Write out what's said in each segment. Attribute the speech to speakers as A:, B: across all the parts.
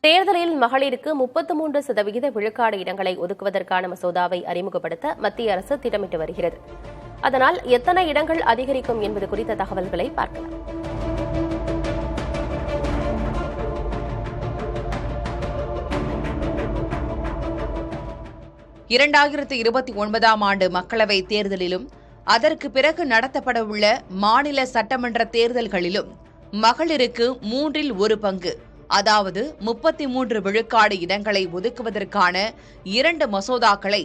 A: தேர்தலில் மகளிருக்கு 33% விழுக்காடு இடங்களை ஒதுக்குவதற்கான மசோதாவை அறிமுகப்படுத்த மத்திய அரசு திட்டமிட்டு வருகிறது. அதனால் எத்தனை இடங்கள் அதிகரிக்கும் என்பது குறித்த தகவல்களை பார்க்கலாம்.
B: ஆண்டு மக்களவைத் தேர்தலிலும் அதற்கு பிறகு நடத்தப்படவுள்ள மாநில சட்டமன்ற தேர்தல்களிலும் மகளிருக்கு 1/3 பங்கு, அதாவது 33 விழுக்காடு இடங்களை ஒதுக்குவதற்கான 2 மசோதாக்களை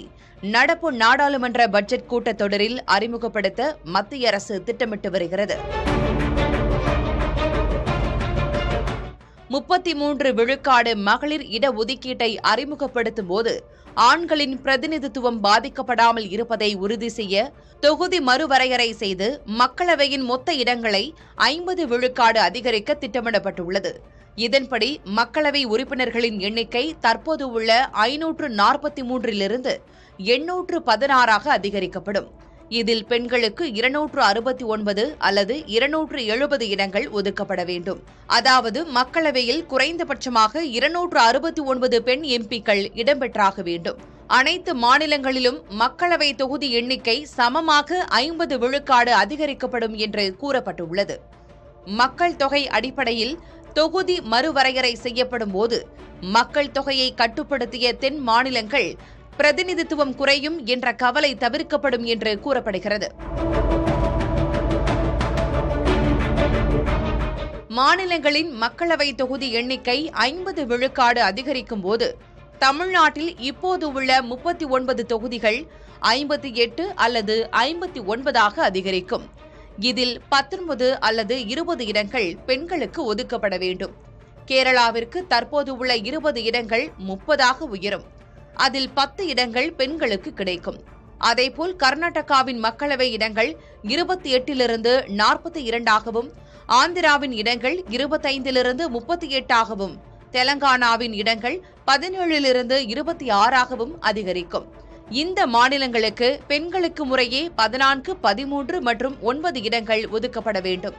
B: நடப்பு நாடாளுமன்ற பட்ஜெட் கூட்டத்தொடரில் அறிமுகப்படுத்த மத்திய அரசு திட்டமிட்டு வருகிறது. 33 விழுக்காடு மகளிர் இடஒதுக்கீட்டை அறிமுகப்படுத்தும் போது ஆண்களின் பிரதிநிதித்துவம் பாதிக்கப்படாமல் இருப்பதை உறுதி செய்ய தொகுதி மறுவரையறை செய்து மக்களவையின் மொத்த இடங்களை 50 விழுக்காடு அதிகரிக்க திட்டமிடப்பட்டுள்ளது. இதன்படி மக்களவை உறுப்பினர்களின் எண்ணிக்கை தற்போது உள்ள 543 816 அதிகரிக்கப்படும். இதில் பெண்களுக்கு 269 அல்லது 270 இடங்கள் ஒதுக்கப்பட வேண்டும். அதாவது மக்களவையில் குறைந்தபட்சமாக 269 பெண் எம்பிக்கள் இடம்பெற்றாக வேண்டும். அனைத்து மாநிலங்களிலும் மக்களவை தொகுதி எண்ணிக்கை சமமாக 50 விழுக்காடு அதிகரிக்கப்படும் என்று கூறப்பட்டுள்ளது. மக்கள் தொகை அடிப்படையில் தொகுதி மறுவரையறை செய்யப்படும் போது மக்கள் தொகையை கட்டுப்படுத்திய தென் மாநிலங்கள் பிரதிநிதித்துவம் குறையும் என்ற கவலை தவிர்க்கப்படும் என்று கூறப்படுகிறது. மாநிலங்களின் மக்களவை தொகுதி எண்ணிக்கை 50 விழுக்காடு அதிகரிக்கும் போது தமிழ்நாட்டில் இப்போது உள்ள 39 தொகுதிகள் 58 அல்லது 59 அதிகரிக்கும். இதில் 19 அல்லது 20 இடங்கள் பெண்களுக்கு ஒதுக்கப்பட வேண்டும். கேரளாவிற்கு தற்போது உள்ள 20 இடங்கள் 30 உயரும். அதில் 10 இடங்கள் பெண்களுக்கு கிடைக்கும். அதேபோல் கர்நாடகாவின் மக்களவை இடங்கள் 28 42 ஆந்திராவின் இடங்கள் 25 38 தெலங்கானாவின் இடங்கள் 17 26 அதிகரிக்கும். இந்த மாநிலங்களுக்கு பெண்களுக்கு முறையே 14, 13 மற்றும் 9 இடங்கள் ஒதுக்கப்பட வேண்டும்.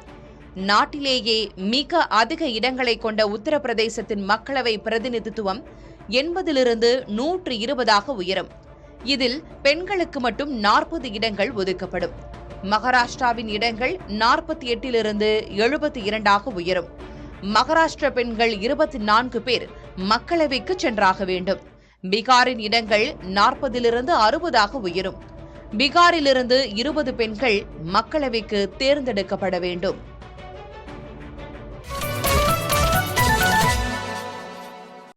B: நாட்டிலேயே மிக அதிக இடங்களை கொண்ட உத்தரப்பிரதேசத்தின் மக்களவை பிரதிநிதித்துவம் 80 120 உயரும். இதில் பெண்களுக்கு மட்டும் 40 இடங்கள் ஒதுக்கப்படும். மகாராஷ்டிராவின் இடங்கள் 48 72 உயரும். மகாராஷ்டிர பெண்கள் 24 பேர் மக்களவைக்கு சென்றாக வேண்டும். பீகாரின் இடங்கள் 40 60 உயரும். பீகாரிலிருந்து 20 பெண்கள் மக்களவைக்கு தேர்ந்தெடுக்கப்பட வேண்டும்.